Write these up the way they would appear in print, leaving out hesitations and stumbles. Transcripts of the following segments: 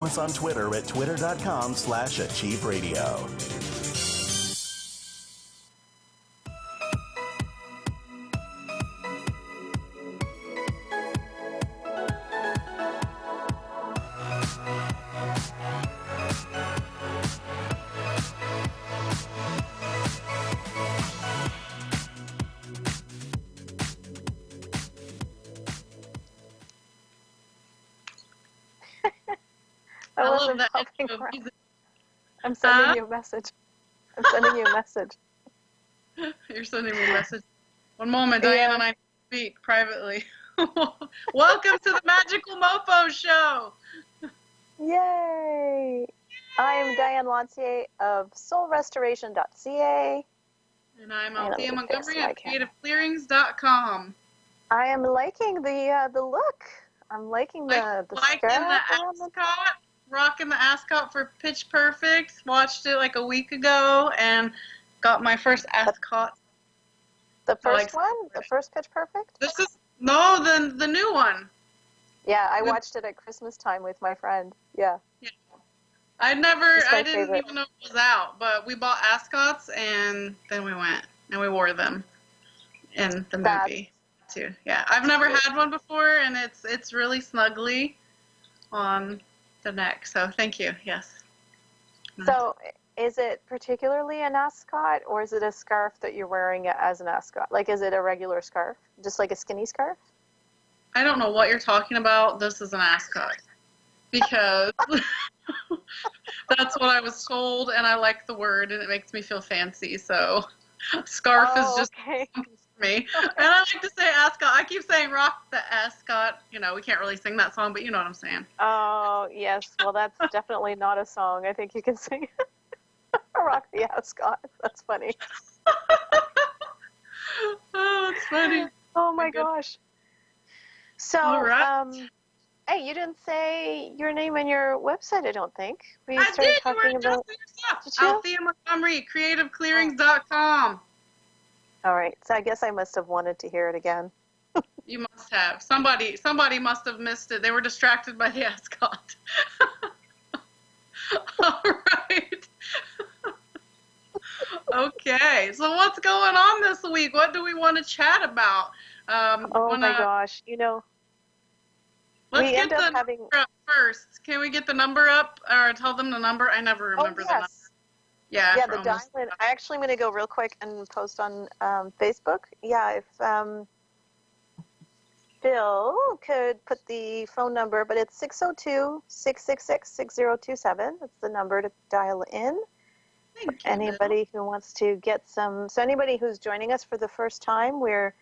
us on Twitter at twitter.com/achieveradio. I wasn't popping around. I'm sending you a message. I'm sending you a message. You're sending me a message. One moment, Diane and I speak privately. Welcome to the Magical Mofos Show. Yay! I am Diane Lancier of soulrestoration.ca. And I'm Althea Montgomery at creativeclearings.com. I am liking the look. I'm liking the ascot, rocking the ascot for Pitch Perfect. Watched it like a week ago and got my first ascot. The first one? The first Pitch Perfect? This is the new one. Yeah, I watched it at Christmas time with my friend. Yeah. I didn't even know it was out, but we bought ascots and then we went and we wore them in the movie too. Yeah, I've never had one before, and it's really snuggly on the neck. So thank you. Yes. So is it particularly an ascot, or is it a scarf that you're wearing as an ascot? Like, is it a regular scarf, just like a skinny scarf? I don't know what you're talking about. This is an ascot because that's what I was told, and I like the word, and it makes me feel fancy. So scarf is just for me. And I like to say ascot. I keep saying rock the ascot. You know, we can't really sing that song, but you know what I'm saying. Oh, yes. Well, that's definitely not a song. I think you can sing it. Rock the ascot. That's funny. Oh, it's funny. Oh, my gosh. So, hey, you didn't say your name and your website, I don't think. I did. You were just yourself. Althea Montgomery, creativeclearings.com. All right. So I guess I must have wanted to hear it again. You must have. Somebody must have missed it. They were distracted by the ascot. All right. Okay. So what's going on this week? What do we want to chat about? Oh my gosh. You know, let's get the number up first. Can we get the number up or tell them the number? I never remember the number. Yeah, the dial-in. I actually am going to go real quick and post on Facebook. Yeah, if Bill could put the phone number, but it's 602-666-6027. That's the number to dial in. Thank you, anybody who wants to get some. So anybody who's joining us for the first time, we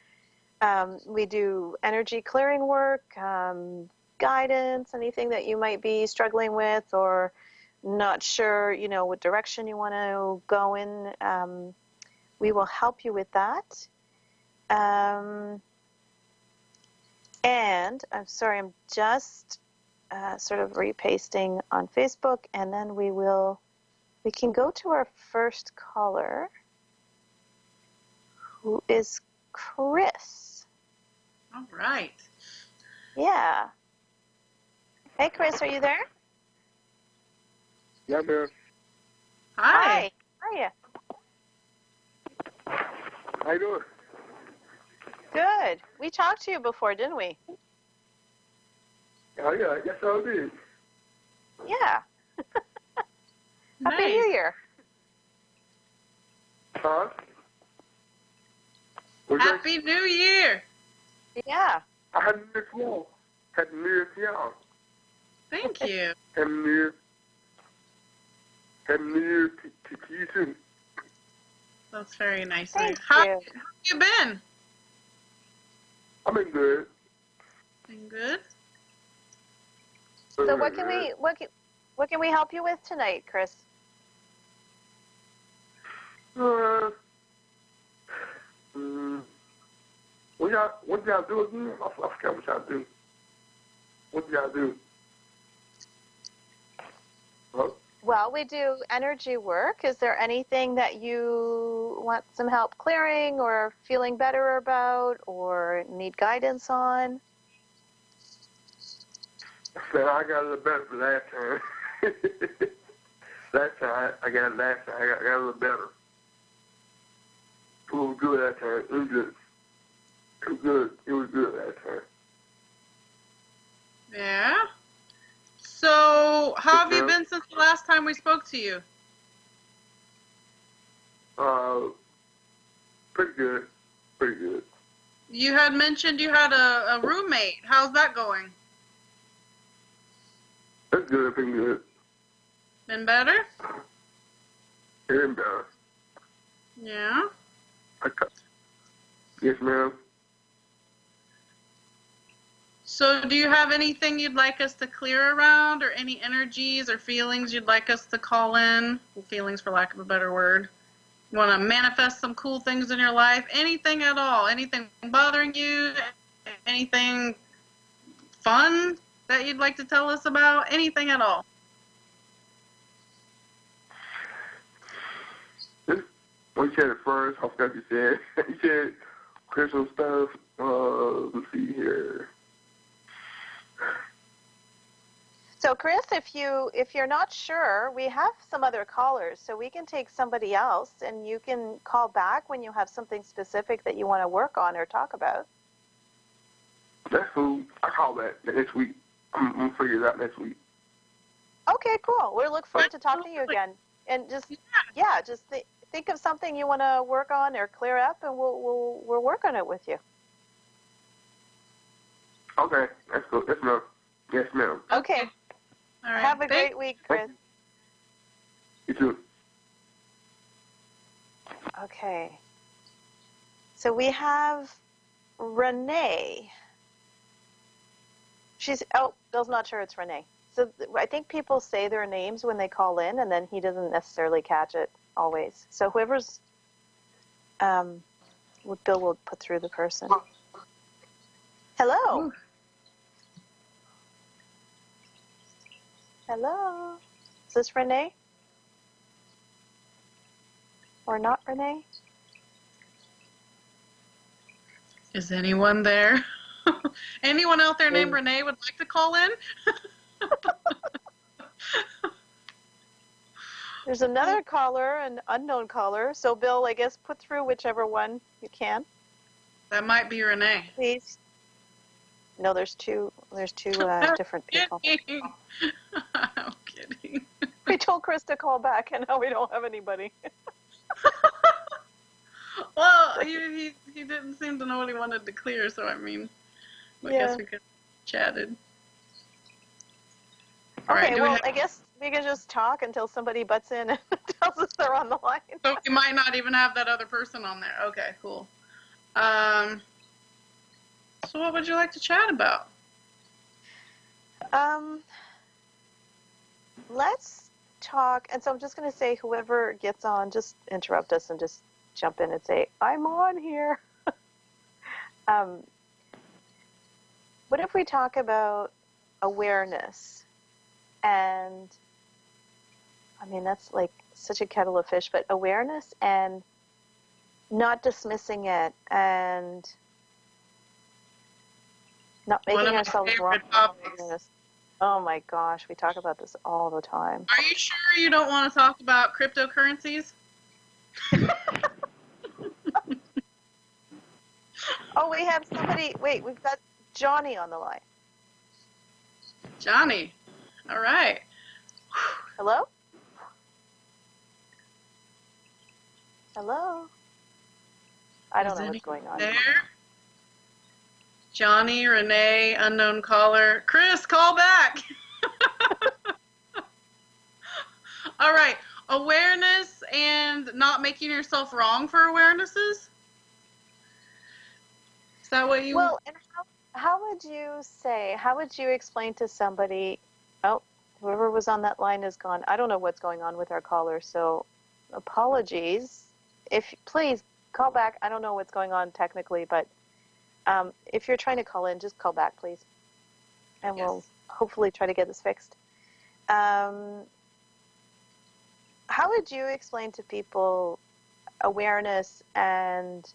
do energy clearing work, guidance, anything that you might be struggling with or not sure, you know, what direction you want to go in. We will help you with that. And I'm sorry, I'm just sort of repasting on Facebook, and then we can go to our first caller, who is Chris. All right. Yeah. Hey, Chris, are you there? Yeah, man. Hi. How are you? How you doing? Good. We talked to you before, didn't we? Oh, yeah. Yes, I did. Yeah. Happy New Year. Huh? Happy New Year. Yeah. I had New Year to y'all. Happy New Year to y'all. Thank you. Happy New Year. Happy New Year to you too. That's very nice. How have you been? I've been good. Been good. So what can we help you with tonight, Chris? What y'all do again? I forgot what y'all do. What do y'all do? Huh? Well, we do energy work. Is there anything that you want some help clearing or feeling better about or need guidance on? So I got a little better the last time. Last time I got a little better. It was good that time. It was good. It was good. It was good that time. Yeah. So, how have you been since the last time we spoke to you? Pretty good. Pretty good. You had mentioned you had a roommate. How's that going? That's good. Been good. Been better? Been better. Yeah. Yes, ma'am. So, do you have anything you'd like us to clear around, or any energies or feelings you'd like us to call in? Feelings, for lack of a better word. You want to manifest some cool things in your life? Anything at all? Anything bothering you? Anything fun that you'd like to tell us about? Anything at all? What you said at first, I forgot you said. You said crystal stuff. Let's see here. So, Chris, if you're not sure, we have some other callers, so we can take somebody else, and you can call back when you have something specific that you want to work on or talk about. That's cool. I call back next week. I'm gonna figure it out next week. Okay, cool. We'll look forward to talking to you again. And just think of something you want to work on or clear up, and we'll work on it with you. Okay, that's cool. Yes, ma'am. Yes, ma'am. Okay. All right. Have a great week, Chris. You too. Okay. So we have Renee. Bill's not sure it's Renee. So I think people say their names when they call in, and then he doesn't necessarily catch it always. So whoever's, Bill will put through the person. Hello. Ooh. Hello. Is this Renee? Or not Renee? Is anyone there? Anyone out there named Renee would like to call in? There's another caller, an unknown caller. So, Bill, I guess put through whichever one you can. That might be Renee. Please. No, there's two different people. I'm kidding. We told Chris to call back, and now we don't have anybody. Well, he didn't seem to know what he wanted to clear, so I guess we could have chatted. Okay, I guess we can just talk until somebody butts in and tells us they're on the line. So we might not even have that other person on there. Okay, cool. So what would you like to chat about? Let's talk, and so I'm just going to say whoever gets on, just interrupt us and just jump in and say, I'm on here. What if we talk about awareness? And, that's like such a kettle of fish, but awareness and not dismissing it and not making ourselves wrong. Oh my gosh, we talk about this all the time. Are you sure you don't want to talk about cryptocurrencies? Oh, we have somebody. Wait, we've got Johnny on the line. Johnny. All right. Hello? Hello? I don't know what's going on. There? Johnny, Renee, unknown caller. Chris, call back. All right. Awareness and not making yourself wrong for awarenesses? Is that what you... Well, and how would you explain to somebody, oh, whoever was on that line is gone. I don't know what's going on with our caller, so apologies. Please call back. I don't know what's going on technically, but if you're trying to call in, just call back, please. And we'll hopefully try to get this fixed. How would you explain to people awareness and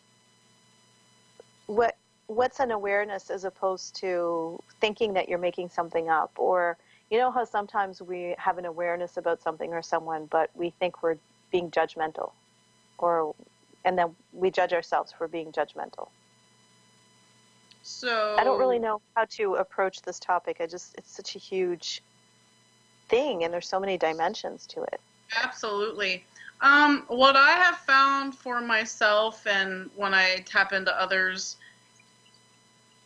what what's an awareness as opposed to thinking that you're making something up? Or you know how sometimes we have an awareness about something or someone, but we think we're being judgmental, and then we judge ourselves for being judgmental. So I don't really know how to approach this topic. It's such a huge thing, and there's so many dimensions to it. absolutely. What I have found for myself and when I tap into others,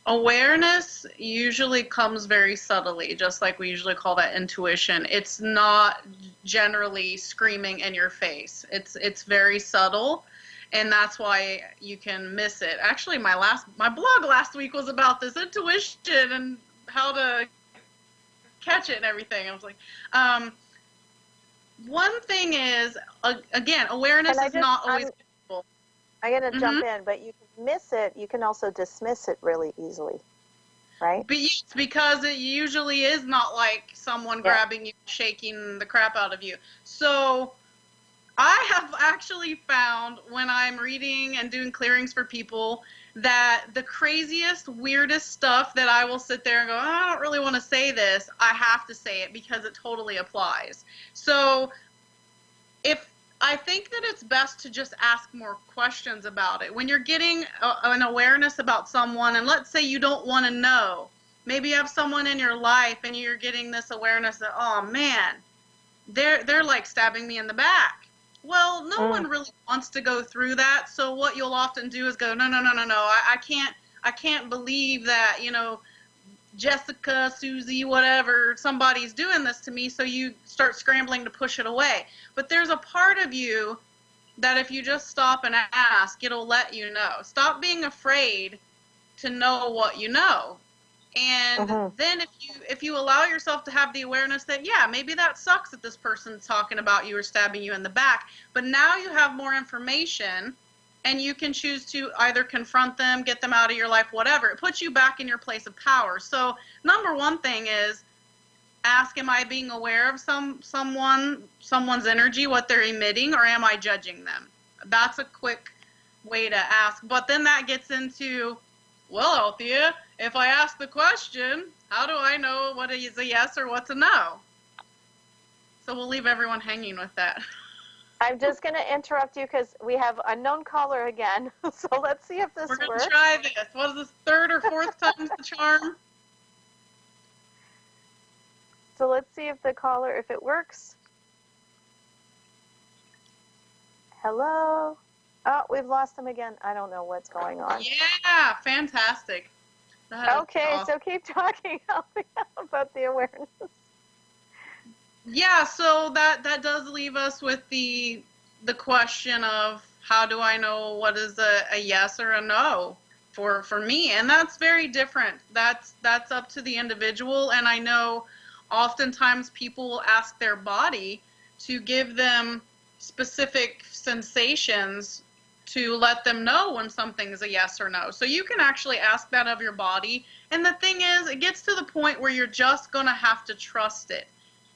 awareness usually comes very subtly, just like we usually call that intuition. It's not generally screaming in your face. It's very subtle, and that's why you can miss it. Actually, my blog last week was about this intuition and how to catch it and everything. I was like, one thing is, again, awareness is not always visible. I'm going to jump in, but you can miss it. You can also dismiss it really easily, right? Because it usually is not like someone grabbing you, shaking the crap out of you. So I have actually found when I'm reading and doing clearings for people that the craziest, weirdest stuff that I will sit there and go, I don't really want to say this, I have to say it because it totally applies. So I think that it's best to just ask more questions about it. When you're getting an awareness about someone, and let's say you don't want to know, maybe you have someone in your life and you're getting this awareness that, oh man, they're like stabbing me in the back. Well, no one really wants to go through that. So what you'll often do is go, no. I can't believe that, Jessica, Susie, whatever, somebody's doing this to me. So you start scrambling to push it away. But there's a part of you that if you just stop and ask, it'll let you know. Stop being afraid to know what you know. And then if you allow yourself to have the awareness that, yeah, maybe that sucks that this person's talking about you or stabbing you in the back, but now you have more information and you can choose to either confront them, get them out of your life, whatever. It puts you back in your place of power. So number one thing is ask, am I being aware of someone's energy, what they're emitting, or am I judging them? That's a quick way to ask. But then that gets into, well, Althea, if I ask the question, how do I know what is a yes or what's a no? So we'll leave everyone hanging with that. I'm just going to interrupt you because we have unknown caller again. So let's see if this works. We're going to try this. What is this, third or fourth time's the charm? So let's see if the caller, if it works. Hello? Oh, we've lost him again. I don't know what's going on. Yeah, fantastic. Okay, awesome. So keep talking about the awareness. Yeah, so that does leave us with the question of how do I know what is a yes or a no for me? And that's very different. That's up to the individual. And I know oftentimes people will ask their body to give them specific sensations to let them know when something is a yes or no. So you can actually ask that of your body. And the thing is, it gets to the point where you're just going to have to trust it.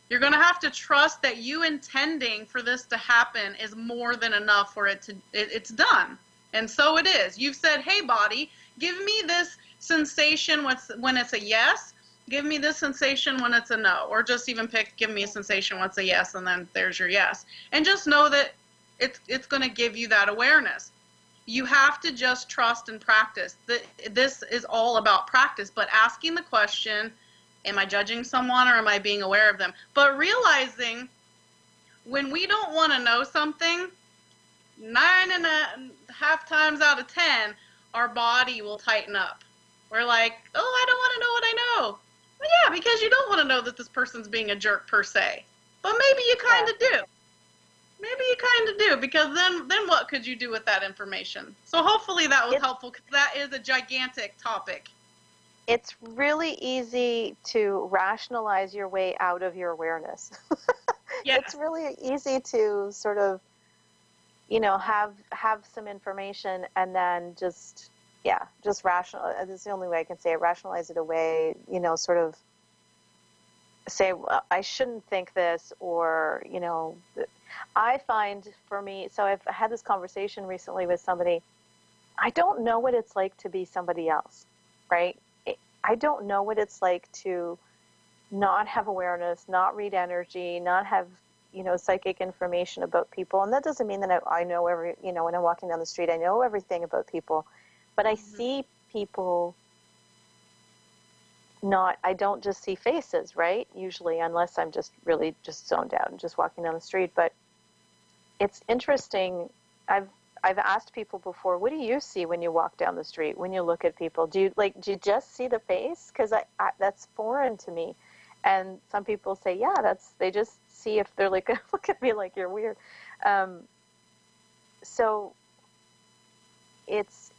You're going to have to trust that you intending for this to happen is more than enough for it's done. And so it is. You've said, hey, body, give me this sensation when it's a yes. Give me this sensation when it's a no. Or just even give me a sensation when it's a yes, and then there's your yes. And just know that it's going to give you that awareness. You have to just trust and practice. This is all about practice, but asking the question, am I judging someone or am I being aware of them? But realizing when we don't want to know something, 9.5 times out of 10, our body will tighten up. We're like, oh, I don't want to know what I know. Well, yeah, because you don't want to know that this person's being a jerk per se. But maybe you kind of do. Maybe you kind of do, because then what could you do with that information? So hopefully that was helpful, because that is a gigantic topic. It's really easy to rationalize your way out of your awareness. Yes. It's really easy to sort of, have some information and then just rational. That's the only way I can say it. Rationalize it away. Sort of say, well, I shouldn't think this, or I find for me. So I've had this conversation recently with somebody. I don't know what it's like to be somebody else, right? I don't know what it's like to not have awareness, not read energy, not have, psychic information about people. And that doesn't mean that I know when I'm walking down the street, I know everything about people. But I see people I don't just see faces, right? Usually, unless I'm just really just zoned out and just walking down the street. But it's interesting. I've asked people before, what do you see when you walk down the street, when you look at people? Do you just see the face? Because that's foreign to me. And some people say, yeah, they just see if they're like, look at me like you're weird. So it's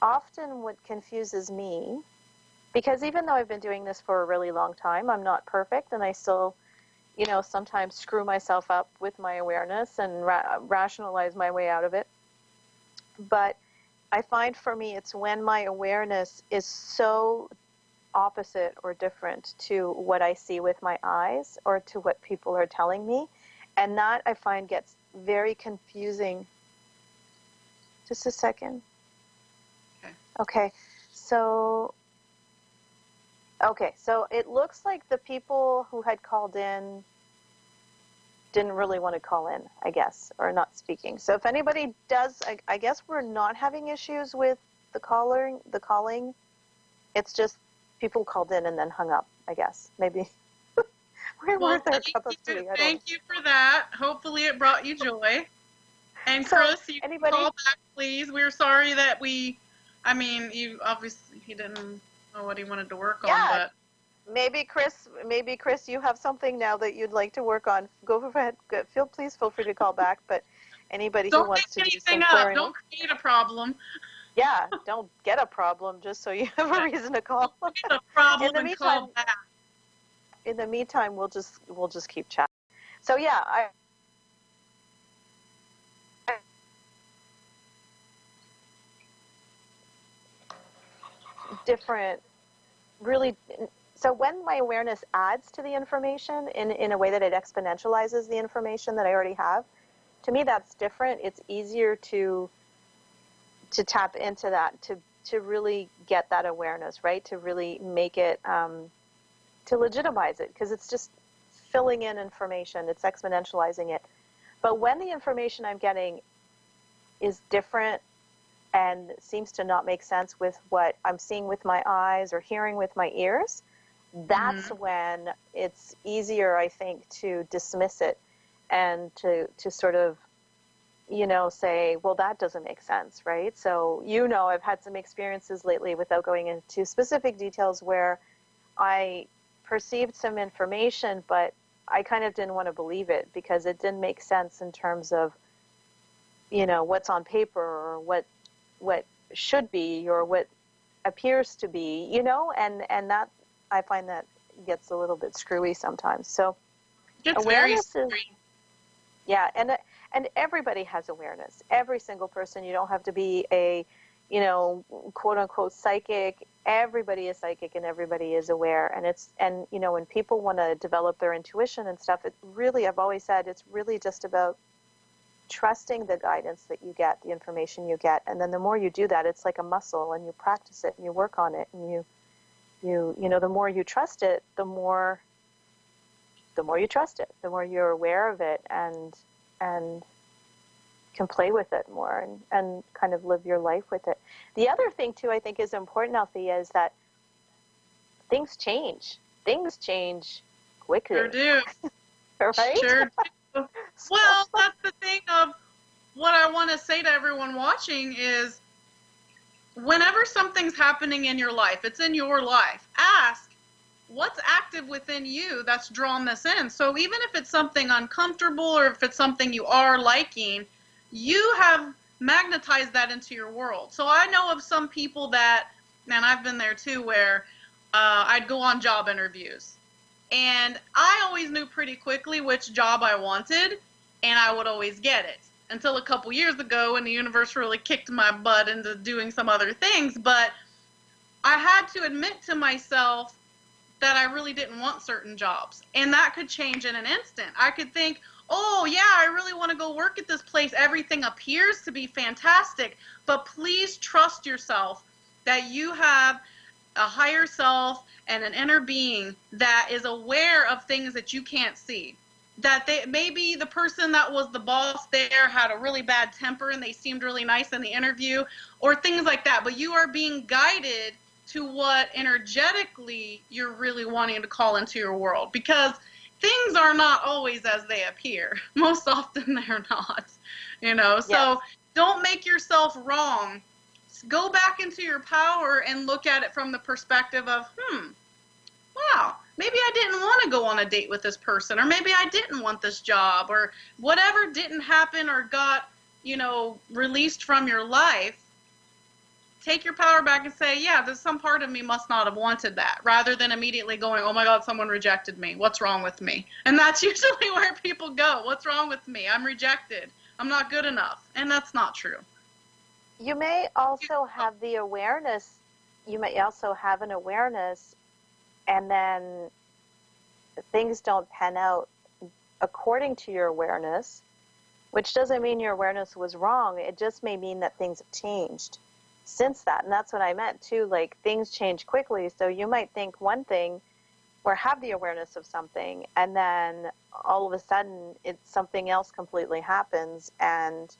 often what confuses me, because even though I've been doing this for a really long time, I'm not perfect, and I still, sometimes screw myself up with my awareness and rationalize my way out of it. But I find for me, it's when my awareness is so opposite or different to what I see with my eyes or to what people are telling me. And that I find gets very confusing. Just a second. Okay. So it looks like the people who had called in didn't really want to call in, I guess, or not speaking. So if anybody does, I guess we're not having issues with the calling. It's just people called in and then hung up, I guess. Maybe we weren't their cup of tea. Thank you for that. Hopefully it brought you joy. And so Chris, you anybody? Can call back, please. We're sorry that he didn't know what he wanted to work on, but maybe Chris, you have something now that you'd like to work on. Go ahead. Please feel free to call back. But anybody who wants to do some clearing, don't create a problem. Yeah, don't get a problem just so you have a reason to call. Don't get a problem and call back. In the meantime, we'll just keep chatting. So yeah, different, really. So when my awareness adds to the information in a way that it exponentializes the information that I already have, to me that's different. It's easier to tap into that, to really get that awareness, right? To really make it, to legitimize it, because it's just filling in information. It's exponentializing it. But when the information I'm getting is different and seems to not make sense with what I'm seeing with my eyes or hearing with my ears, that's when it's easier, I think, to dismiss it and to sort of, say, well, that doesn't make sense, right? So, I've had some experiences lately, without going into specific details, where I perceived some information, but I kind of didn't want to believe it because it didn't make sense in terms of, what's on paper or what should be or what appears to be, and that, I find that gets a little bit screwy sometimes. So awareness is, yeah, and everybody has awareness. Every single person. You don't have to be a, quote unquote psychic. Everybody is psychic and everybody is aware. And when people want to develop their intuition and stuff, it really, I've always said, it's really just about trusting the guidance that you get, the information you get. And then the more you do that, it's like a muscle, and you practice it and you work on it, and the more you trust it, the more you trust it, the more you're aware of it and can play with it more and kind of live your life with it. The other thing too, I think, is important, Althea, is that things change. Things change quickly. Sure do. Right? Sure do. Well, that's the thing of what I want to say to everyone watching is, whenever something's happening in your life, it's in your life, ask, what's active within you that's drawn this in? So even if it's something uncomfortable or if it's something you are liking, you have magnetized that into your world. So I know of some people that, and I've been there too, where I'd go on job interviews. And I always knew pretty quickly which job I wanted, and I would always get it. Until a couple years ago when the universe really kicked my butt into doing some other things. But I had to admit to myself that I really didn't want certain jobs. And that could change in an instant. I could think, oh yeah, I really want to go work at this place. Everything appears to be fantastic, but please trust yourself that you have a higher self and an inner being that is aware of things that you can't see. That maybe the person that was the boss there had a really bad temper and they seemed really nice in the interview, or things like that, but you are being guided to what energetically you're really wanting to call into your world, because things are not always as they appear. Most often they're not, so Yes. don't make yourself wrong. Go back into your power and look at it from the perspective of, wow, maybe I didn't want to go on a date with this person, or maybe I didn't want this job, or whatever didn't happen or got, released from your life. Take your power back and say, yeah, there's some part of me must not have wanted that, rather than immediately going, oh my God, someone rejected me. What's wrong with me? And that's usually where people go. What's wrong with me? I'm rejected. I'm not good enough. And that's not true. You may also have the awareness. You may also have an awareness, and then things don't pan out according to your awareness, which doesn't mean your awareness was wrong. It just may mean that things have changed since that. And that's what I meant too, like things change quickly. So you might think one thing or have the awareness of something, and then all of a sudden it's something else completely happens, and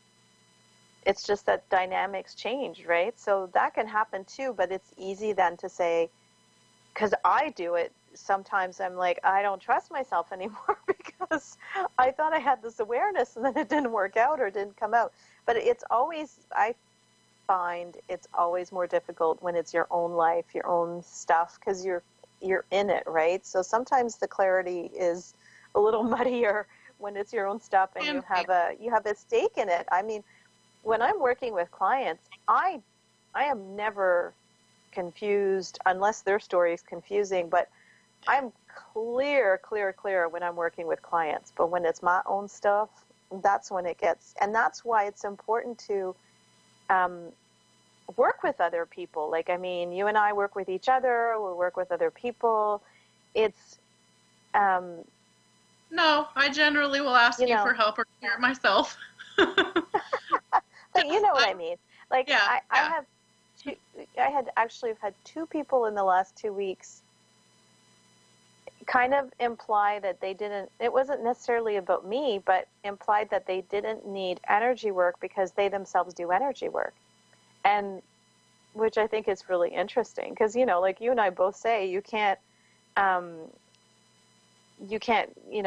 it's just that dynamics change, right? So that can happen too, but it's easy then to say, because I do it, sometimes I'm like, I don't trust myself anymore because I thought I had this awareness and then it didn't work out or didn't come out. But it's always, I find it's always more difficult when it's your own life, your own stuff, because you're in it, right? So sometimes the clarity is a little muddier when it's your own stuff and you have a stake in it. I mean, when I'm working with clients, I am never confused unless their story is confusing, but I'm clear when I'm working with clients. But when it's my own stuff, that's when it gets, and that's why it's important to work with other people. Like, I mean, you and I work with each other, we work with other people. It's no, I generally will ask you for help or clear it myself. But you know what I mean. Like, yeah, I had had two people in the last 2 weeks kind of imply that they didn't, it wasn't necessarily about me, but implied that they didn't need energy work because they themselves do energy work. And which I think is really interesting because, like you and I both say, you can't,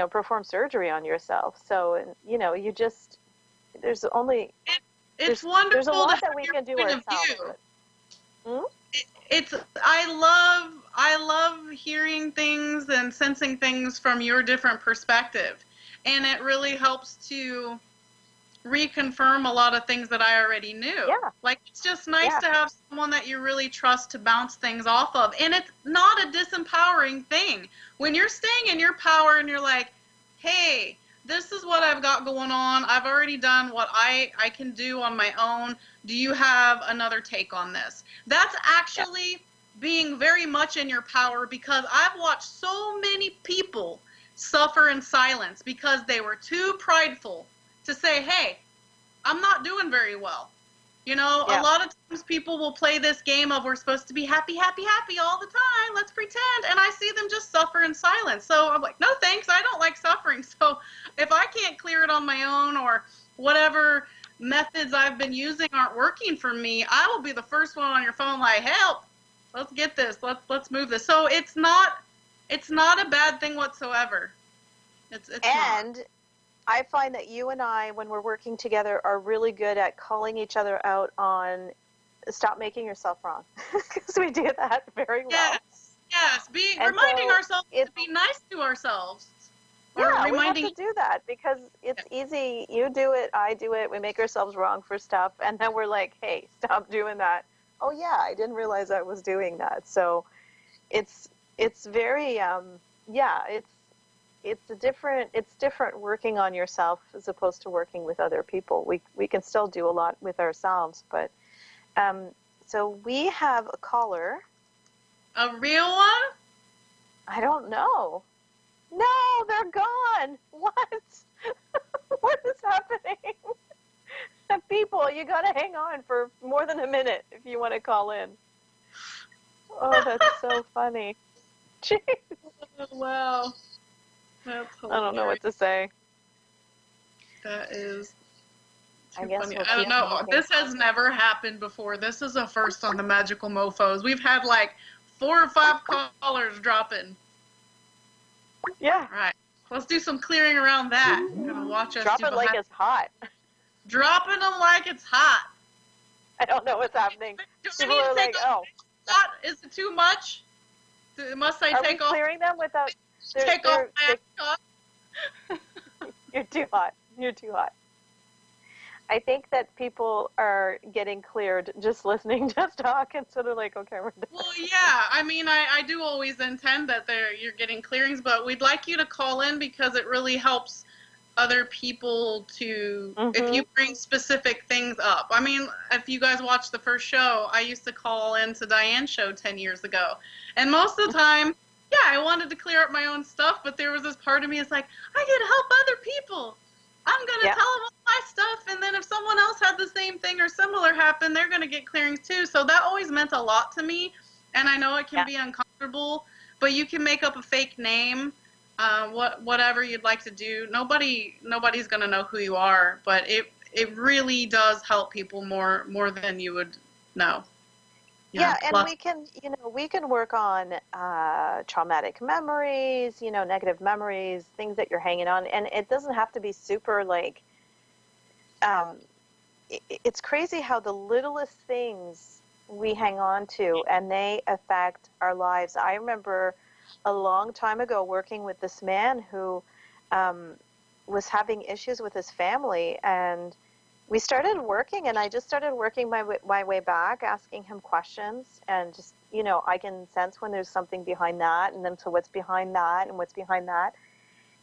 perform surgery on yourself. So, you just, there's only, it's wonderful. There's a lot that we can do ourselves. I love hearing things and sensing things from your different perspective, and it really helps to reconfirm a lot of things that I already knew. Yeah. Like, it's just nice to have someone that you really trust to bounce things off of, and it's not a disempowering thing. When you're staying in your power and you're like, hey, this is what I've got going on. I've already done what I can do on my own. Do you have another take on this? That's actually being very much in your power, because I've watched so many people suffer in silence because they were too prideful to say, hey, I'm not doing very well. A lot of times people will play this game of, we're supposed to be happy, happy, happy all the time. Let's pretend. And I see them just suffer in silence. So I'm like, no, thanks. I don't like suffering. So if I can't clear it on my own, or whatever methods I've been using aren't working for me, I will be the first one on your phone like, help, let's get this. Let's move this. So it's not a bad thing whatsoever. It's and not. I find that you and I, when we're working together, are really good at calling each other out on stop making yourself wrong, because we do that very well. Yes. Reminding ourselves to be nice to ourselves. Yeah, we have to do that because it's easy. You do it, I do it. We make ourselves wrong for stuff, and then we're like, hey, stop doing that. Oh yeah, I didn't realize I was doing that. So it's very it's different working on yourself as opposed to working with other people. We can still do a lot with ourselves, but so we have a caller. A real one? I don't know. No, they're gone. What? happening? People, you got to hang on for more than a minute if you want to call in. Oh, that's so funny. Jeez. Wow. That's hilarious. I don't know what to say. That is I too guess funny. we'll I don't keep know. talking. This has never happened before. This is a first on the Magical Mofos. We've had like 4 or 5 callers dropping. Yeah. All right. Let's do some clearing around that. Gonna watch us Drop do it like behind. it's hot. Dropping them like it's hot. I don't know what's happening. Do I People need to are take like, off? oh. Hot? Is it too much? Must I Are we take off? clearing them without... Take off my ascot? You're too hot. You're too hot. I think that people are getting cleared just listening to us talk and sort of like, okay, we're done. Well, yeah. I mean, I do always intend that you're getting clearings, but we'd like you to call in because it really helps other people to, if you bring specific things up. I mean, if you guys watched the first show, I used to call into Diane's show 10 years ago. And most of the time, yeah, I wanted to clear up my own stuff, but there was this part of me that's like, I can help other people. I'm going to tell them all my stuff, and then if someone else had the same thing or similar happen, they're going to get clearings too. So that always meant a lot to me, and I know it can be uncomfortable, but you can make up a fake name, whatever you'd like to do. Nobody's going to know who you are, but it really does help people more than you would know. Yeah, and we can work on traumatic memories, negative memories, things that you're hanging on, and it doesn't have to be super like. It's crazy how the littlest things we hang on to, and they affect our lives. I remember a long time ago working with this man who was having issues with his family, and we started working, and I just started working my way back, asking him questions, and just, I can sense when there's something behind that, and then so what's behind that, and what's behind that.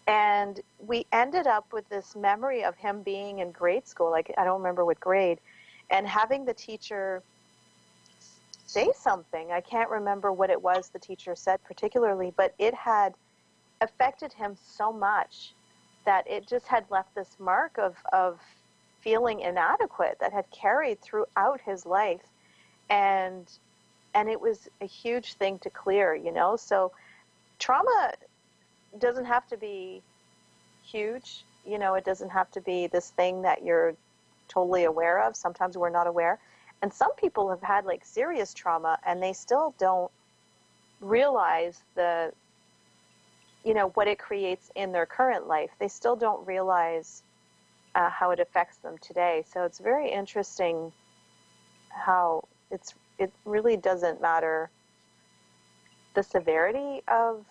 And we ended up with this memory of him being in grade school, like I don't remember what grade, and having the teacher say something. I can't remember what it was the teacher said particularly, but it had affected him so much that it just had left this mark of feeling inadequate that had carried throughout his life, and it was a huge thing to clear, so trauma doesn't have to be huge, it doesn't have to be this thing that you're totally aware of. Sometimes we're not aware, and some people have had like serious trauma and they still don't realize what it creates in their current life. They still don't realize how it affects them today. So it's very interesting how it really doesn't matter the severity of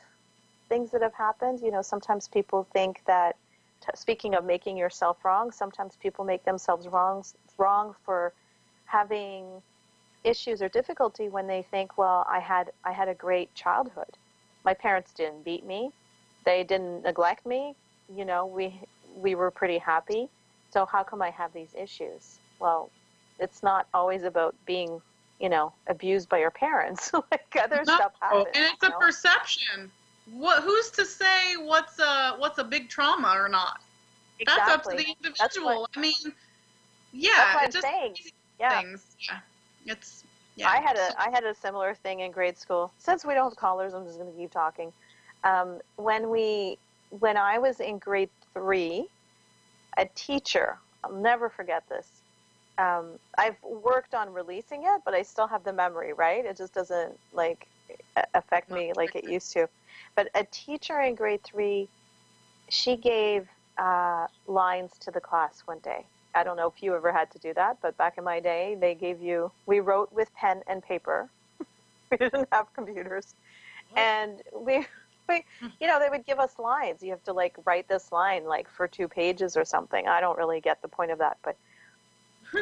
things that have happened. Sometimes people think that, speaking of making yourself wrong, sometimes people make themselves wrong for having issues or difficulty when they think, well, I had a great childhood. My parents didn't beat me. They didn't neglect me. We were pretty happy. So how come I have these issues? Well, it's not always about being, abused by your parents. Like other stuff happens. And it's a perception. Who's to say what's a big trauma or not? Exactly. That's up to the individual. I mean, yeah, that's what I'm saying. Things. Yeah, it's. Yeah. I had a similar thing in grade school. Since we don't have callers, I'm just going to keep talking. When I was in grade 3, a teacher, I'll never forget this. I've worked on releasing it, but I still have the memory, right? It just doesn't affect me like it used to. But a teacher in grade 3, she gave lines to the class one day. I don't know if you ever had to do that, but back in my day, we wrote with pen and paper. We didn't have computers. And they would give us lines. You have to write this line for 2 pages or something. I don't really get the point of that,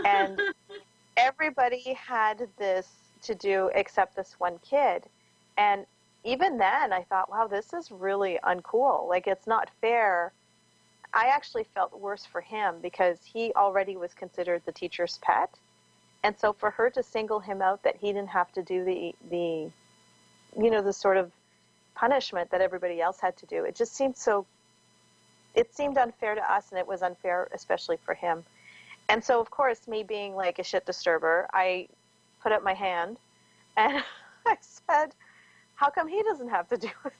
and everybody had this to do except this one kid. And even then I thought, wow, this is really uncool. It's not fair. I actually felt worse for him because he already was considered the teacher's pet. And so for her to single him out that he didn't have to do the sort of punishment that everybody else had to do, it just seemed so it seemed unfair to us, and it was unfair especially for him. And so, of course, me being like a shit disturber, I put up my hand and I said, how come he doesn't have to do it?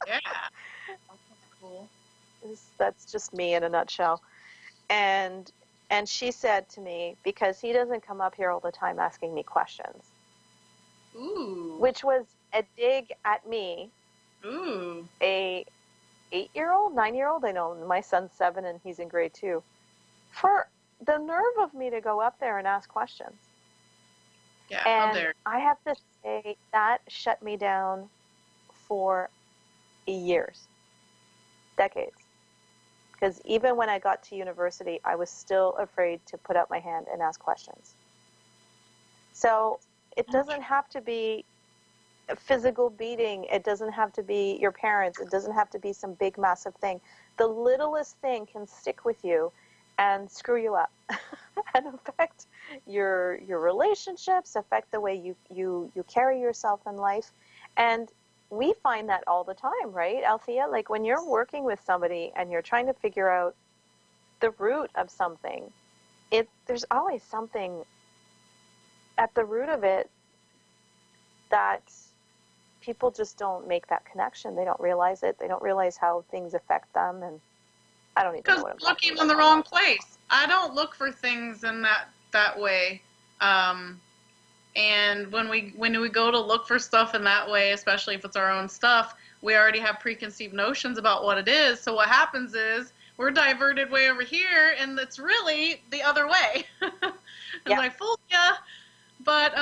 Yeah. That's cool. That's just me in a nutshell. And she said to me, because he doesn't come up here all the time asking me questions. Ooh. Which was a dig at me. Ooh. A 8-year-old, 9-year-old, I know my son's 7 and he's in grade 2. For the nerve of me to go up there and ask questions. Yeah, and how dare. I have to say that shut me down for years, decades. Because even when I got to university, I was still afraid to put up my hand and ask questions. So it doesn't have to be a physical beating. It doesn't have to be your parents. It doesn't have to be some big, massive thing. The littlest thing can stick with you and screw you up and affect your relationships, affect the way you carry yourself in life. And we find that all the time, right, Althea? Like when you're working with somebody and you're trying to figure out the root of something, there's always something at the root of it that people just don't make that connection. They don't realize it. They don't realize how things affect them. And I don't even know what I'm talking about. Looking in the wrong place. I don't look for things in that way. And when we go to look for stuff in that way, especially if it's our own stuff, we already have preconceived notions about what it is. So what happens is we're diverted way over here, and it's really the other way. And I fooled ya. But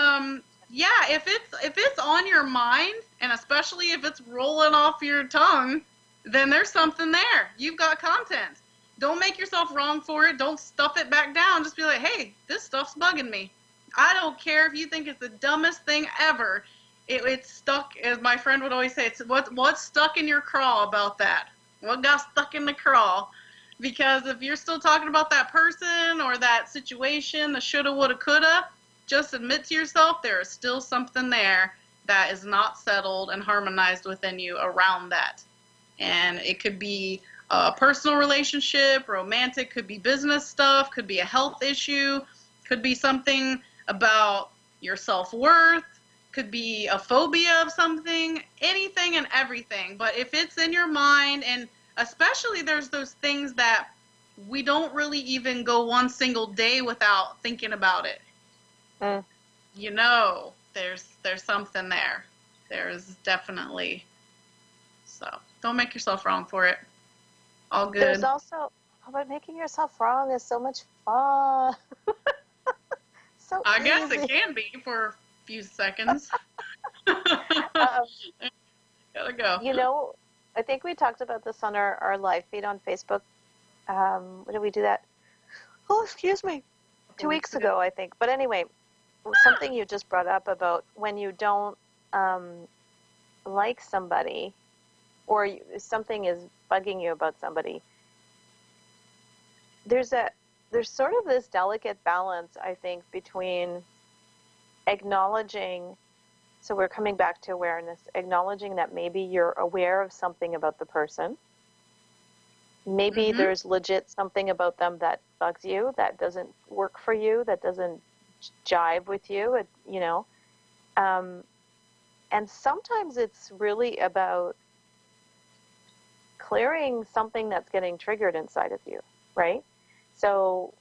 yeah, if it's on your mind, and especially if it's rolling off your tongue, then there's something there. You've got content. Don't make yourself wrong for it. Don't stuff it back down. Just be like, hey, this stuff's bugging me. I don't care if you think it's the dumbest thing ever. It's stuck, as my friend would always say, it's what's stuck in your craw about that? What got stuck in the craw? Because if you're still talking about that person or that situation, the shoulda, woulda, coulda, just admit to yourself there is still something there that is not settled and harmonized within you around that. And it could be a personal relationship, romantic, could be business stuff, could be a health issue, could be something about your self-worth, could be a phobia of something, anything and everything. But if it's in your mind, and especially there's those things that we don't really even go one single day without thinking about it. You know, there's something there. There's definitely. So don't make yourself wrong for it. All good. There's also, but making yourself wrong is so much fun. So I easy. guess it can be for a few seconds. Gotta go. You know, I think we talked about this on our live feed on Facebook. When did we do that? Oh, excuse me. 2 weeks ago, I think. But anyway, something you just brought up about when you don't like somebody, or something is bugging you about somebody. There's sort of this delicate balance, I think, between acknowledging, so we're coming back to awareness, acknowledging that maybe you're aware of something about the person. Maybe there's legit something about them that bugs you, that doesn't work for you, that doesn't jive with you, you know. And sometimes it's really about clearing something that's getting triggered inside of you, right? So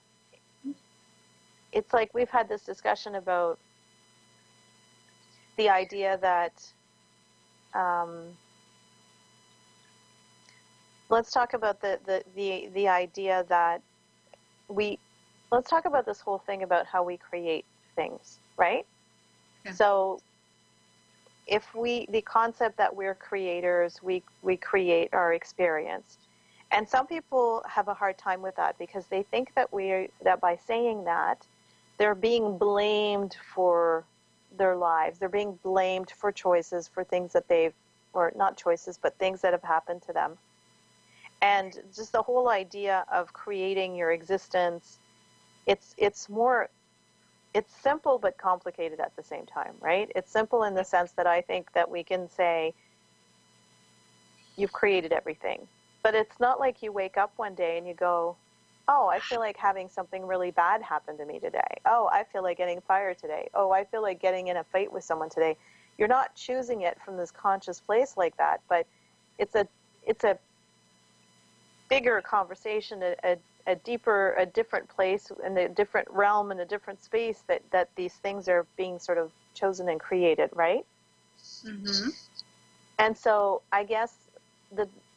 it's like we've had this discussion about the idea that, let's talk about the idea that let's talk about this whole thing about how we create things, right? Yeah. So if the concept that we're creators, we create our experience. And some people have a hard time with that because they think that that by saying that, they're being blamed for their lives. They're being blamed for choices, for things that or not choices, but things that have happened to them. And just the whole idea of creating your existence, it's simple but complicated at the same time, right? It's simple in the sense that I think that we can say, you've created everything. But it's not like you wake up one day and you go, oh, I feel like having something really bad happen to me today. Oh, I feel like getting fired today. Oh, I feel like getting in a fight with someone today. You're not choosing it from this conscious place like that, but it's a bigger conversation, a deeper, a different place, in a different realm, in a different space that these things are being sort of chosen and created, right? Mm-hmm. And so I guess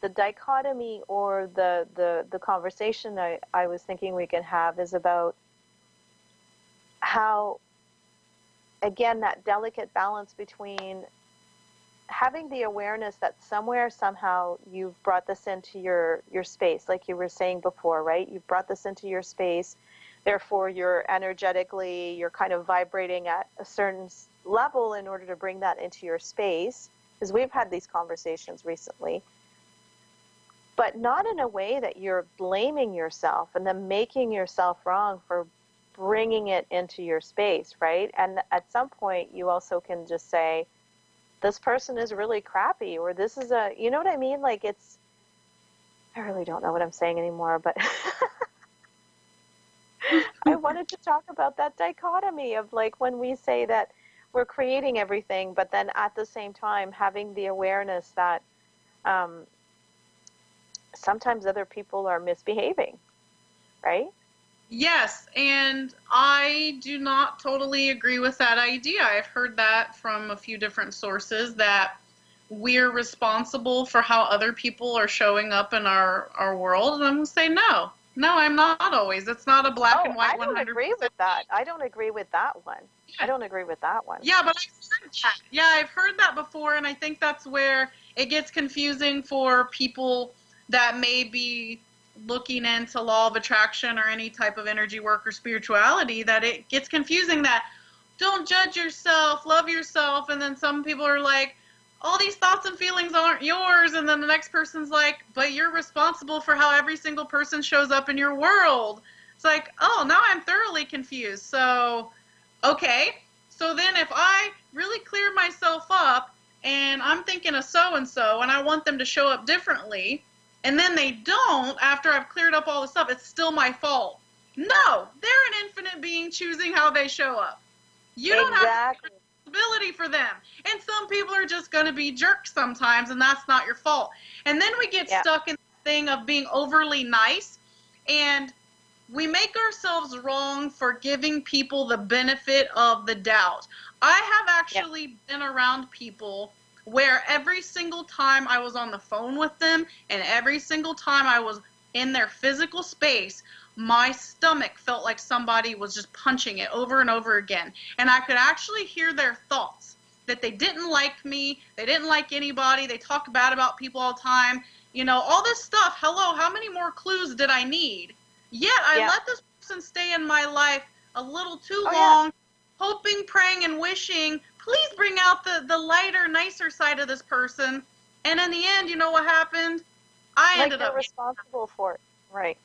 the dichotomy or the conversation I was thinking we can have is about how, again, that delicate balance between having the awareness that somewhere, somehow, you've brought this into your space, like you were saying before, right? You've brought this into your space. Therefore, you're kind of vibrating at a certain level in order to bring that into your space. Because we've had these conversations recently. But not in a way that you're blaming yourself and then making yourself wrong for bringing it into your space, right? And at some point, you also can just say, this person is really crappy, or this is you know what I mean? Like I really don't know what I'm saying anymore, but I wanted to talk about that dichotomy of like when we say that we're creating everything, but then at the same time having the awareness that sometimes other people are misbehaving, right? Yes, and I do not totally agree with that idea. I've heard that from a few different sources, that we're responsible for how other people are showing up in our world. And I'm going to say no. No, I'm not always. It's not a black and white 100%. I don't agree with that. I don't agree with that one. I don't agree with that one. Yeah, but I've heard that. Yeah, I've heard that before, and I think that's where it gets confusing for people that may be looking into law of attraction or any type of energy work or spirituality, that it gets confusing that don't judge yourself, love yourself, and then some people are like, all these thoughts and feelings aren't yours, and then the next person's like, but you're responsible for how every single person shows up in your world. It's like, oh, now I'm thoroughly confused. So, okay, so then if I really clear myself up and I'm thinking of so-and-so and I want them to show up differently, and then they don't after I've cleared up all the stuff, it's still my fault. No, they're an infinite being choosing how they show up. You don't have to take responsibility for them. And some people are just going to be jerks sometimes, and that's not your fault. And then we get stuck in the thing of being overly nice, and we make ourselves wrong for giving people the benefit of the doubt. I have actually been around people where every single time I was on the phone with them and every single time I was in their physical space, my stomach felt like somebody was just punching it over and over again. And I could actually hear their thoughts, that they didn't like me, they didn't like anybody, they talk bad about people all the time, you know, all this stuff. Hello, how many more clues did I need? Yet I let this person stay in my life a little too long, hoping, praying, and wishing, please bring out the lighter, nicer side of this person. And in the end, you know what happened? I ended up responsible for it. Right.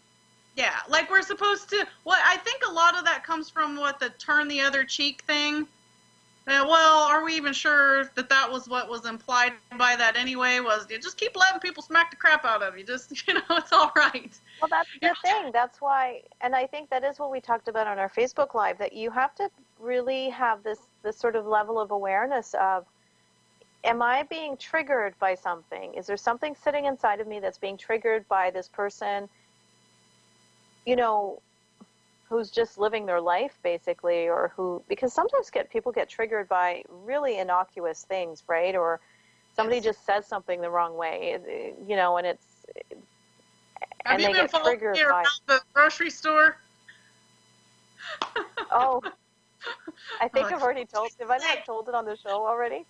Yeah, like we're supposed to. Well, I think a lot of that comes from the turn the other cheek thing. Well, are we even sure that that was what was implied by that anyway? Was you just keep letting people smack the crap out of you. Just, you know, it's all right. Well, that's the thing. That's why, and I think that is what we talked about on our Facebook Live, that you have to really have this sort of level of awareness of, am I being triggered by something? Is there something sitting inside of me that's being triggered by this person, you know, who's just living their life basically, or who, because sometimes people get triggered by really innocuous things, right? Or somebody just says something the wrong way, you know, and it's, have you been following me around the grocery store? Oh, I think I've already told, have I not told it on the show already?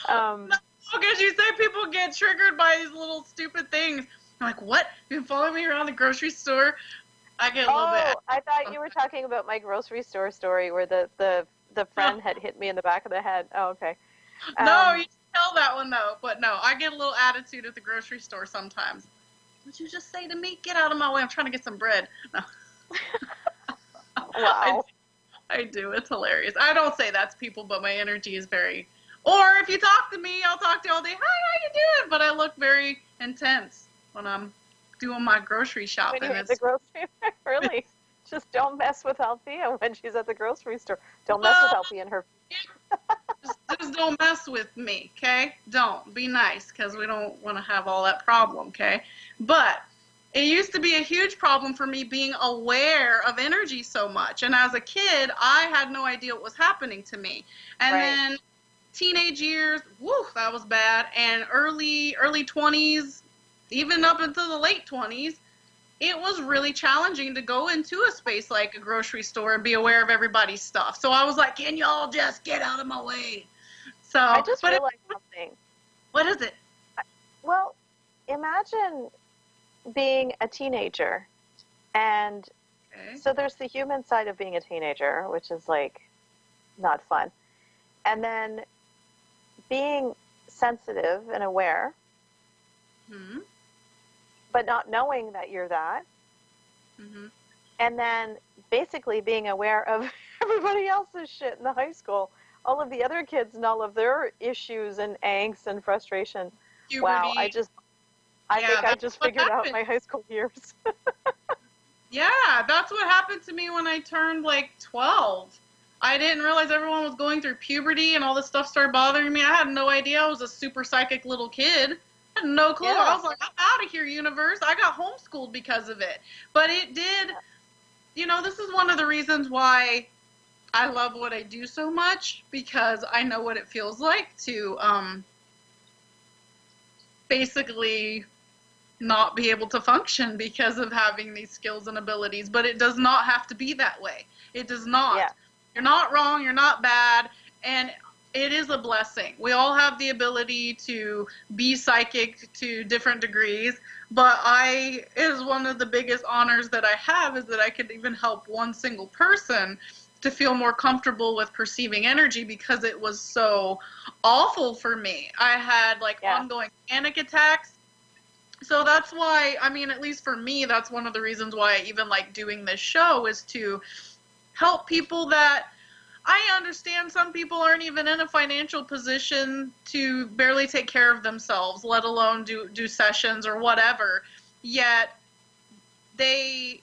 No, because you say people get triggered by these little stupid things. I'm like, what? You've been following me around the grocery store? I get a little bit. I thought you were talking about my grocery store story where the friend had hit me in the back of the head. Oh, okay. No, you tell that one though. But no, I get a little attitude at the grocery store sometimes. What'd you just say to me? Get out of my way. I'm trying to get some bread. No. Wow. I do. It's hilarious. I don't say that to people, but my energy is very... Or if you talk to me, I'll talk to you all day. Hi, how you doing? But I look very intense. when I'm doing my grocery When shopping. you're at the grocery, really, just don't mess with Althea when she's at the grocery store. Don't mess with Well, Althea and her. just don't mess with me, okay? Don't. Be nice, because we don't want to have all that problem, okay? But it used to be a huge problem for me being aware of energy so much. And as a kid, I had no idea what was happening to me. And Right. then teenage years, woo, that was bad. And early 20s, even up until the late 20s, it was really challenging to go into a space like a grocery store and be aware of everybody's stuff. So I was like, can y'all just get out of my way? So, I just but realized something. what is it? Well, imagine being a teenager, and Okay. so there's the human side of being a teenager, which is like not fun, and then being sensitive and aware, Hmm. but not knowing that you're that, Hmm. and then basically being aware of everybody else's shit in the high school, all of the other kids and all of their issues and angst and frustration. Wow, Puberty. I Yeah, think I that's just what figured out happened. my high school years. Yeah, that's what happened to me when I turned like 12. I didn't realize everyone was going through puberty and all this stuff started bothering me. I had no idea I was a super psychic little kid. I had no clue. Yeah. I was like, I'm out of here, universe. I got homeschooled because of it. But it did, this is one of the reasons why I love what I do so much, because I know what it feels like to basically not be able to function because of having these skills and abilities. But it does not have to be that way. It does not. Yeah. You're not wrong, you're not bad, and it is a blessing. We all have the ability to be psychic to different degrees, but it is one of the biggest honors that I have, is that I could even help one single person to feel more comfortable with perceiving energy, because it was so awful for me. I had ongoing panic attacks. So that's why, at least for me, that's one of the reasons why I even like doing this show, is to help people that I understand some people aren't even in a financial position to barely take care of themselves, let alone do sessions or whatever. Yet I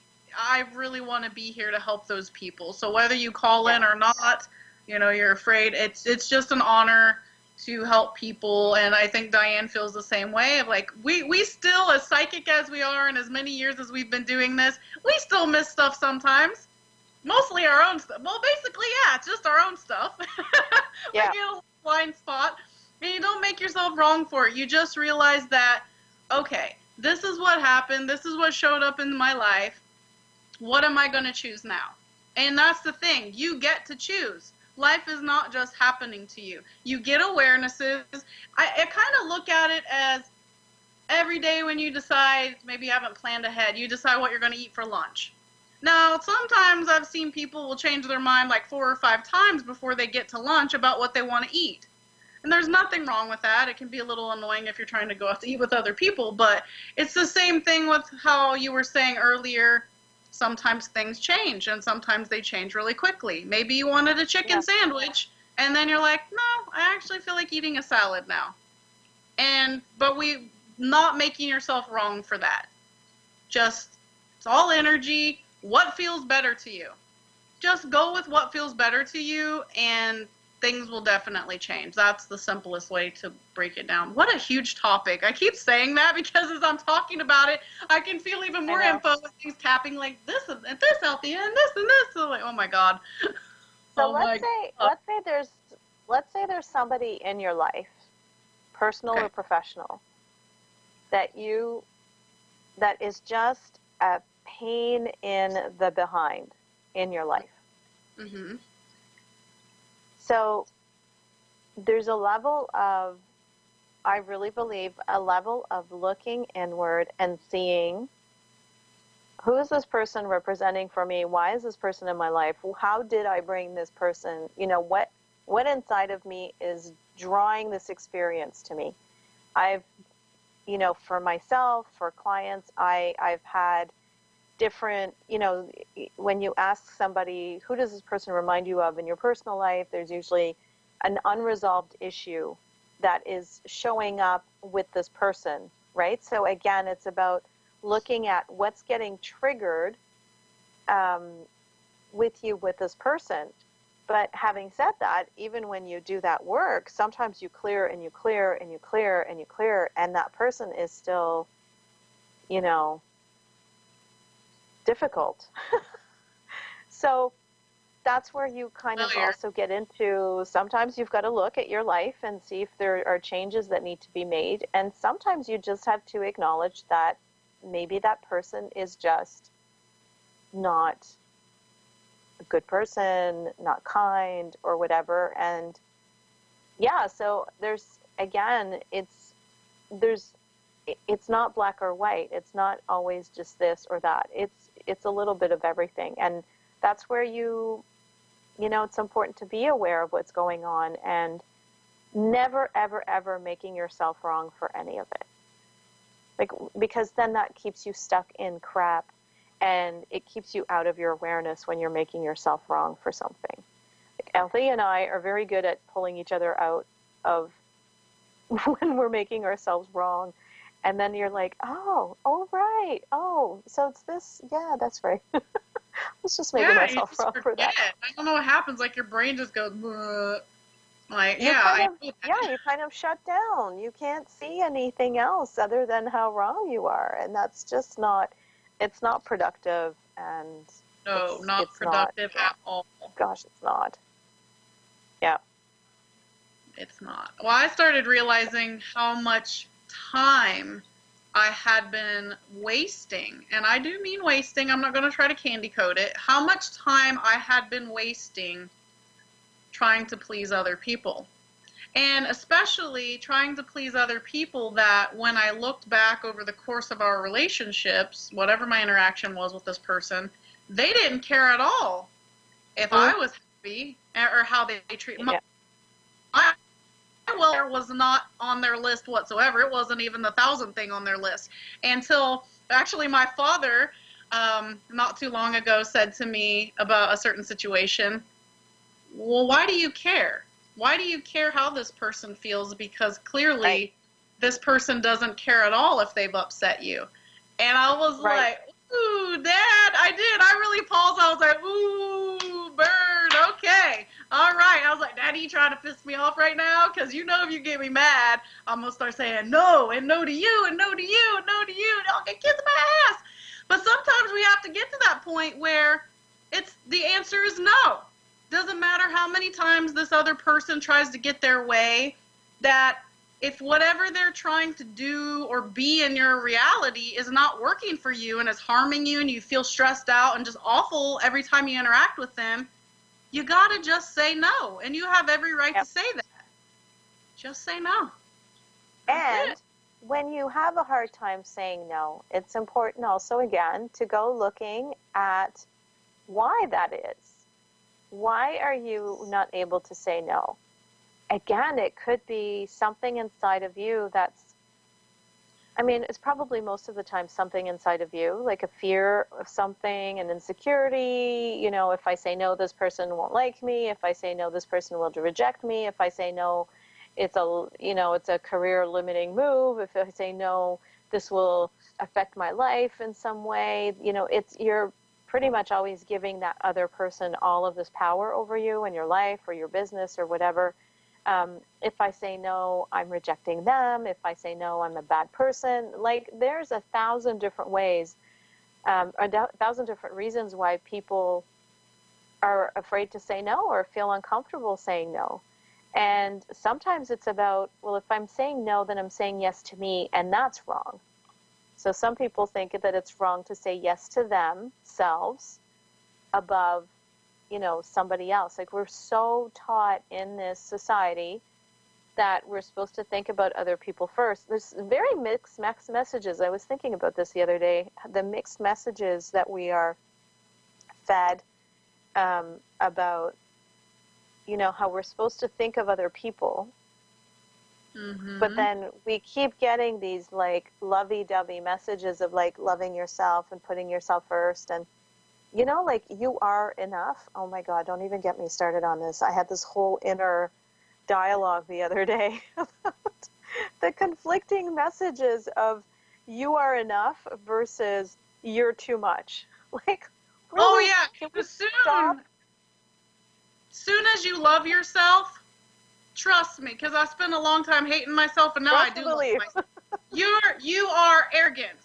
really want to be here to help those people. So whether you call in or not, you're afraid, it's just an honor to help people. And I think Diane feels the same way, of like, we still, as psychic as we are and as many years as we've been doing this, we still miss stuff sometimes. Mostly our own stuff. Well, basically, yeah, it's just our own stuff. Yeah. We get a blind spot, and you don't make yourself wrong for it. You just realize that, okay, this is what happened. This is what showed up in my life. What am I going to choose now? And that's the thing. You get to choose. Life is not just happening to you. You get awarenesses. I kind of look at it as every day when you decide, maybe you haven't planned ahead, you decide what you're going to eat for lunch. Now, sometimes I've seen people will change their mind like 4 or 5 times before they get to lunch about what they want to eat. And there's nothing wrong with that. It can be a little annoying if you're trying to go out to eat with other people, but it's the same thing with how you were saying earlier. Sometimes things change, and sometimes they change really quickly. Maybe you wanted a chicken sandwich, and then you're like, no, I actually feel like eating a salad now. But not making yourself wrong for that. Just, it's all energy. What feels better to you? Just go with what feels better to you, and things will definitely change. That's the simplest way to break it down. What a huge topic. I keep saying that because as I'm talking about it, I can feel even more info with things tapping like this and this out the end, this and this. So like, oh my God. So let's say there's somebody in your life, personal or professional, that is just a pain in the behind in your life. Mm-hmm. So there's a level of, I really believe, a level of looking inward and seeing, who is this person representing for me? Why is this person in my life? How did I bring this person? What inside of me is drawing this experience to me? For myself, for clients, I've had different, when you ask somebody, who does this person remind you of in your personal life, there's usually an unresolved issue that is showing up with this person. right? So again, it's about looking at what's getting triggered with you with this person. But having said that, even when you do that work, sometimes you clear and you clear and you clear and you clear, and that person is still, difficult. So that's where you kind of also get into, sometimes you've got to look at your life and see if there are changes that need to be made. And sometimes you just have to acknowledge that maybe that person is just not a good person, not kind, or whatever. And yeah, so it's not black or white. It's not always just this or that. It's a little bit of everything. And that's where it's important to be aware of what's going on and never, ever, ever making yourself wrong for any of it. Because then that keeps you stuck in crap, and it keeps you out of your awareness when you're making yourself wrong for something. Althea and I are very good at pulling each other out of when we're making ourselves wrong. And then you're like, oh, right. Oh, so it's this. Yeah, that's right. I was just making myself wrong for that. I don't know what happens. Like your brain just goes, you kind of shut down. You can't see anything else other than how wrong you are. And that's just it's not productive. And no, not productive at all. Gosh, it's not. Yeah. It's not. Well, I started realizing how much time I had been wasting, and I do mean wasting, I'm not going to try to candy coat it, how much time I had been wasting trying to please other people. And especially trying to please other people that when I looked back over the course of our relationships, whatever my interaction was with this person, they didn't care at all if I was happy or how they treated me. Well, was not on their list whatsoever. It wasn't even the 1,000th thing on their list until actually my father not too long ago said to me about a certain situation, well, why do you care? Why do you care how this person feels? Because clearly this person doesn't care at all if they've upset you. And I was like, ooh, Dad, I did. I really paused. I was like, ooh, bird, okay. All right. I was like, Daddy, you trying to piss me off right now? Because if you get me mad, I'm going to start saying no, and no to you, and no to you, and no to you, and I'll get kissed my ass. But sometimes we have to get to that point where the answer is no. Doesn't matter how many times this other person tries to get their way, that if whatever they're trying to do or be in your reality is not working for you and is harming you and you feel stressed out and just awful every time you interact with them, you got to just say no. And you have every right to say that. Just say no. And when you have a hard time saying no, it's important also, again, to go looking at why that is. Why are you not able to say no? Again, it could be something inside of you it's probably most of the time something inside of you, like a fear of something, an insecurity. If I say no, this person won't like me. If I say no, this person will reject me. If I say no, it's a career limiting move. If I say no, this will affect my life in some way. You're pretty much always giving that other person all of this power over you and your life or your business or whatever. If I say no, I'm rejecting them. If I say no, I'm a bad person. There's 1,000 different ways, 1,000 different reasons why people are afraid to say no or feel uncomfortable saying no. And sometimes it's about, well, if I'm saying no, then I'm saying yes to me, and that's wrong. So some people think that it's wrong to say yes to themselves above somebody else. We're so taught in this society that we're supposed to think about other people first. There's very mixed messages. I was thinking about this the other day, the mixed messages that we are fed about, how we're supposed to think of other people. Mm-hmm. But then we keep getting these lovey-dovey messages of loving yourself and putting yourself first, and you are enough. Oh my God, don't even get me started on this. I had this whole inner dialogue the other day about the conflicting messages of you are enough versus you're too much. Like, really? Oh yeah, Can we as stop? soon as you love yourself, trust me, because I spent a long time hating myself, and now I Trust do and love believe. myself. You are arrogant.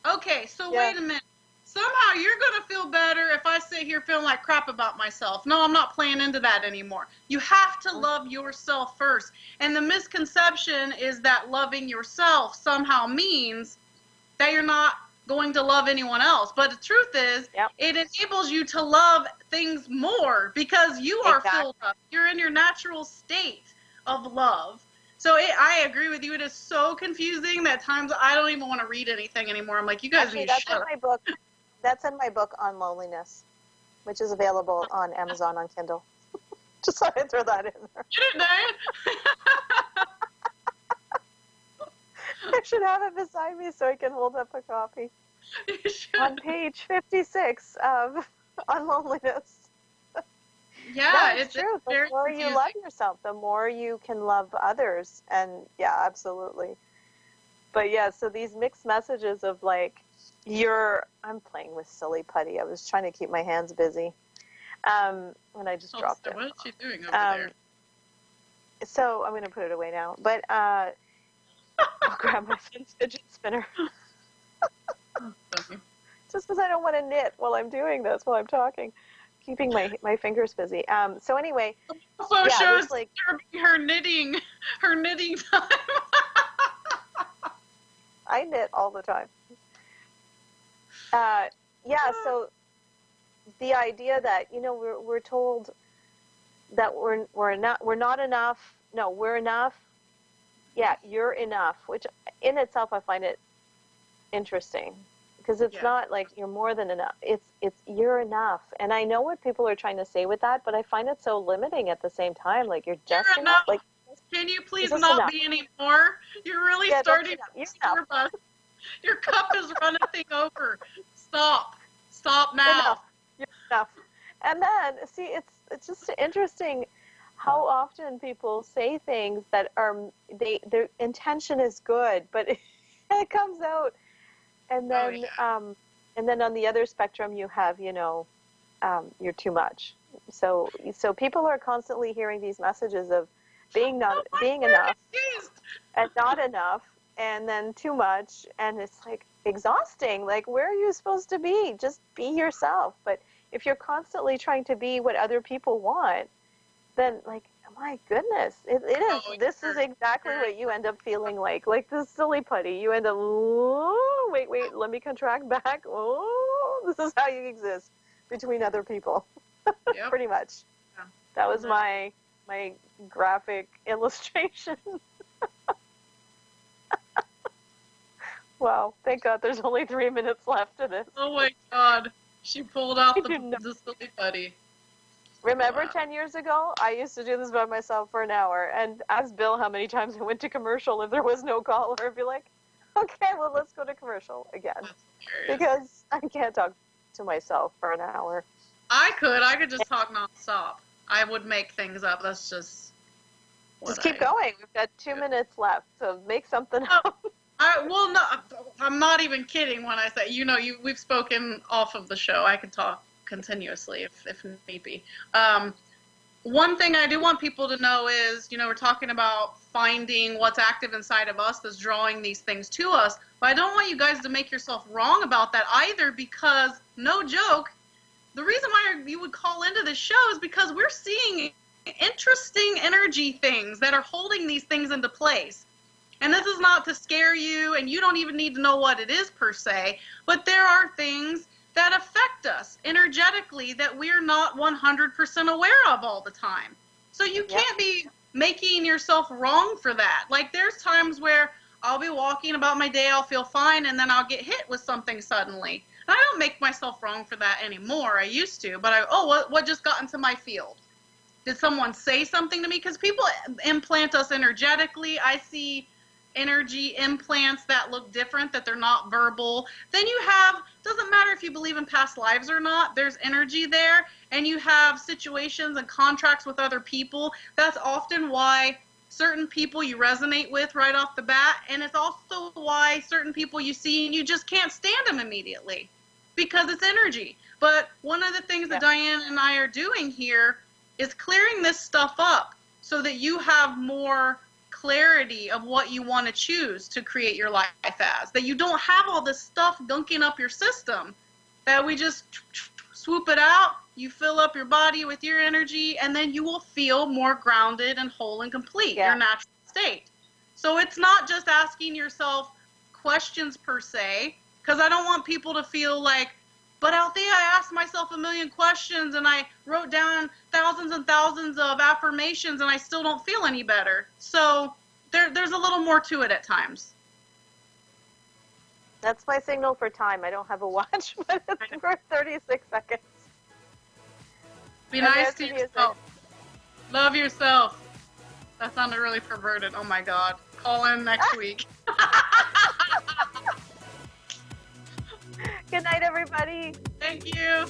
Okay, so Yeah. wait a minute. Somehow you're gonna feel better if I sit here feeling like crap about myself. No, I'm not playing into that anymore. You have to love yourself first. And the misconception is that loving yourself somehow means that you're not going to love anyone else. But the truth is, Yep. it enables you to love things more because you are Exactly. filled up. You're in your natural state of love. So I agree with you. It is so confusing that times I don't even want to read anything anymore. I'm like, you guys Actually, need to that's shut in up. my book. That's in my book on loneliness, which is available on Amazon on Kindle. Just thought I'd throw that in there. Get it, Diane? I should have it beside me so I can hold up a copy. You should. On page 56 of On Loneliness. Yeah, No, it's true. The very more confusing. you love yourself, the more you can love others. And yeah, absolutely. But yeah, so these mixed messages of like, I'm playing with silly putty. I was trying to keep my hands busy. And I just Oh, dropped so it. what is she doing over there? So I'm going to put it away now. But I'll grab my son's fidget spinner. Okay. Just because I don't want to knit while I'm doing this, while I'm talking. Keeping my fingers busy. So anyway, Also yeah, shows it's like her knitting time. I knit all the time. Yeah, so the idea that we're told that we're not enough. No, we're enough. Yeah, you're enough, which in itself I find it interesting because it's not like you're more than enough. It's you're enough, and I know what people are trying to say with that, but I find it so limiting at the same time. Like you're just You're enough. enough. Like, can you please just not enough. be anymore? You're really starting You're to stir bus. Your cup is running thing over. Stop now. Enough. You're enough. And then see, it's just interesting how often people say things that are their intention is good, but it comes out, and then and then on the other spectrum you have you're too much. So people are constantly hearing these messages of being enough and not enough, and then too much, and it's like exhausting. Like, where are you supposed to be? Just be yourself. But if you're constantly trying to be what other people want, then like, my goodness, it is. Oh, This is exactly what you end up feeling like this silly putty. You end up, wait, let me contract back. Oh, this is how you exist between other people. Yep. Pretty much. Yeah. That was my graphic illustration. Wow, thank God there's only 3 minutes left to this. Oh my God. She pulled out the silly putty. Remember Wow. 10 years ago, I used to do this by myself for an hour and ask Bill how many times I went to commercial if there was no caller. I'd be like, okay, well, let's go to commercial again. Because I can't talk to myself for an hour. I could just talk nonstop. I would make things up. That's just keep going. We've got 2 minutes left, so make something up. Well, no, I'm not even kidding when I say, we've spoken off of the show. I could talk continuously if need be. One thing I do want people to know is, we're talking about finding what's active inside of us that's drawing these things to us. But I don't want you guys to make yourself wrong about that either, because, no joke, the reason why you would call into this show is because we're seeing interesting energy things that are holding these things into place. And this is not to scare you, and you don't even need to know what it is per se, but there are things that affect us energetically that we're not 100% aware of all the time. So you can't be making yourself wrong for that. Like, there's times where I'll be walking about my day, I'll feel fine, and then I'll get hit with something suddenly. And I don't make myself wrong for that anymore. I used to, but what just got into my field? Did someone say something to me? Because people implant us energetically. I see energy implants that look different, that they're not verbal. Then you have, doesn't matter if you believe in past lives or not, there's energy there, and you have situations and contracts with other people. That's often why certain people you resonate with right off the bat, and it's also why certain people you see and you just can't stand them immediately because it's energy. But one of the things that Diane and I are doing here is clearing this stuff up so that you have more clarity of what you want to choose to create your life as, that you don't have all this stuff gunking up your system, that we just swoop it out, you fill up your body with your energy, and then you will feel more grounded and whole and complete, your natural state. So it's not just asking yourself questions per se, because I don't want people to feel like, but Althea, I asked myself a million questions and I wrote down thousands and thousands of affirmations and I still don't feel any better. So there's a little more to it at times. That's my signal for time. I don't have a watch, but it's for 36 seconds. Be nice to yourself. Love yourself. That sounded really perverted. Oh my God. Call in next week. Good night, everybody. Thank you.